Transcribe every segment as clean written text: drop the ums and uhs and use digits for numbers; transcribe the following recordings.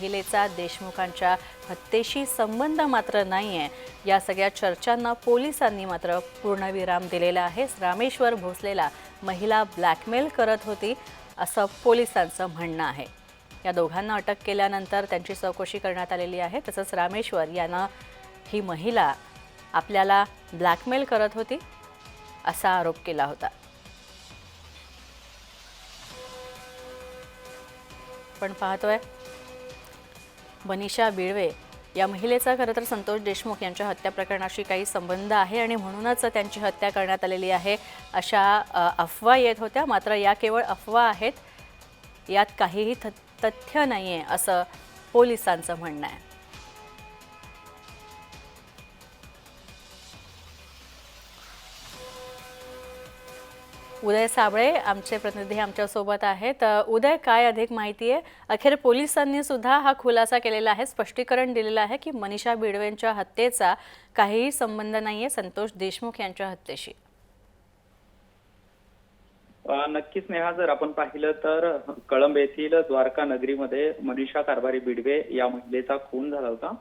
महिलेचा देशमुखांच्या हत्येशी संबंध मात्र नाहीये। या सगळ्या चर्चांना पोलिसांनी मात्र पूर्णविराम दिलेला आहे। रामेश्वर भोसलेला महिला ब्लॅकमेल करत होती असं पोलिसांचं म्हणणं आहे। या दोघांना अटक केल्यानंतर त्यांची चौकशी करण्यात आलेली आहे। तसंच रामेश्वर यांना ही महिला आपल्याला ब्लॅकमेल करत होती असा आरोप केला होता। पण पाहतोय मनीषा बिळवे या महिलेचा खरं तर संतोष देशमुख यांच्या हत्या प्रकरणाशी काही संबंध आहे आणि म्हणूनच त्यांची हत्या करण्यात आलेली आहे अशा अफवा येत होत्या। मात्र या केवळ अफवा आहेत, यात काहीही तथ्य नाहीये असं पोलिसांचं म्हणणं आहे। उदय साबळे आमचे प्रतिनिधी आमच्या सोबत आहेत। उदय, काय अधिक माहिती आहे? अखेर पोलिसांनी सुद्धा हा खुलासा केलेला आहे, स्पष्टीकरण दिलेलं आहे की मनीषा बिळवेंच्या हत्येचा काहीही संबंध नाहीये संतोष देशमुख यांच्या हत्येशी। नक्कीच नेहा, जर आपण पाहिलं तर कळंब येथील द्वारका नगरीमध्ये मनीषा कारभारी बिडवे या महिलेचा खून झाला होता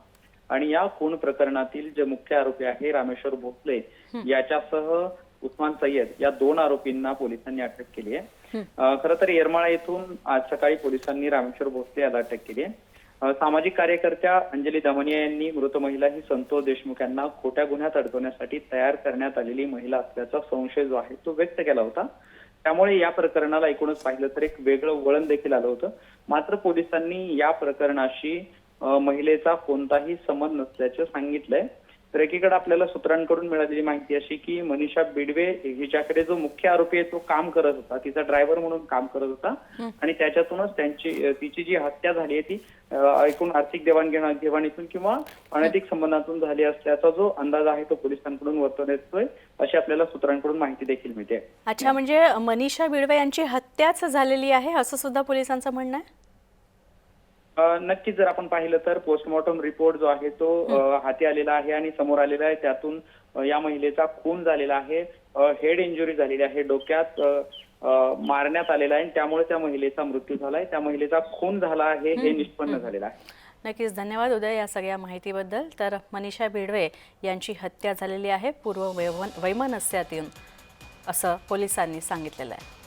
आणि या खून प्रकरणातील जे मुख्य आरोपी आहे रामेश्वर भोसले याच्यासह उस्मान सय्यद या दोन आरोपींना पोलिसांनी अटक केली आहे। खरं तर येरमाळा येथून आज सकाळी पोलिसांनी रामेश्वर भोसले याला अटक केली आहे। सामाजिक कार्यकर्त्या अंजली दमनिया यांनी मृत महिला ही संतोष देशमुख यांना खोट्या गुन्ह्यात अडकवण्यासाठी तयार करण्यात आलेली महिला असल्याचा संशय जो आहे तो व्यक्त केला होता। त्यामुळे या प्रकरणाला एकूणच पाहिलं तर एक वेगळं वळण देखील आलं होतं। मात्र पोलिसांनी या प्रकरणाशी महिलेचा कोणताही संबंध नसल्याचे सांगितलंय। तर एकीकडे आपल्याला सूत्रांकडून मिळालेली माहिती अशी की मनीषा बिडवे हिच्याकडे जो मुख्य आरोपी आहे तो काम करत होता, तिचा ड्रायव्हर म्हणून काम करत होता आणि त्याच्यातूनच तिची जी हत्या झाली आहे ती एकूण आर्थिक देवाणघेवाणीतून किंवा अनैतिक संबंधातून झाली असल्याचा जो अंदाज आहे तो पोलिसांकडून वर्तवण्यात येतोय, अशी आपल्याला सूत्रांकडून माहिती देखील मिळते। अच्छा, म्हणजे मनीषा बिळवे यांची हत्याच झालेली आहे असं सुद्धा पोलिसांचं म्हणणं आहे? नक्कीच जर आपण पाहिलं तर पोस्टमॉर्टम रिपोर्ट जो आहे तो हाती आलेला आहे आणि समोर आलेला आहे। त्यातून या महिलेचा खून झालेला आहे, हेड इंजुरी झालेली आहे, डोक्यात मारण्यात आलेला आहे, त्यामुळे त्या महिलेचा मृत्यू झालाय, त्या महिलेचा खून झाला आहे हे निष्पन्न झालेलं आहे। नक्कीच, धन्यवाद उदय या सगळ्या माहितीबद्दल। तर मनीषा बिळवे यांची हत्या झालेली आहे पूर्व वैमनस्यातून असं पोलिसांनी सांगितलेलं आहे।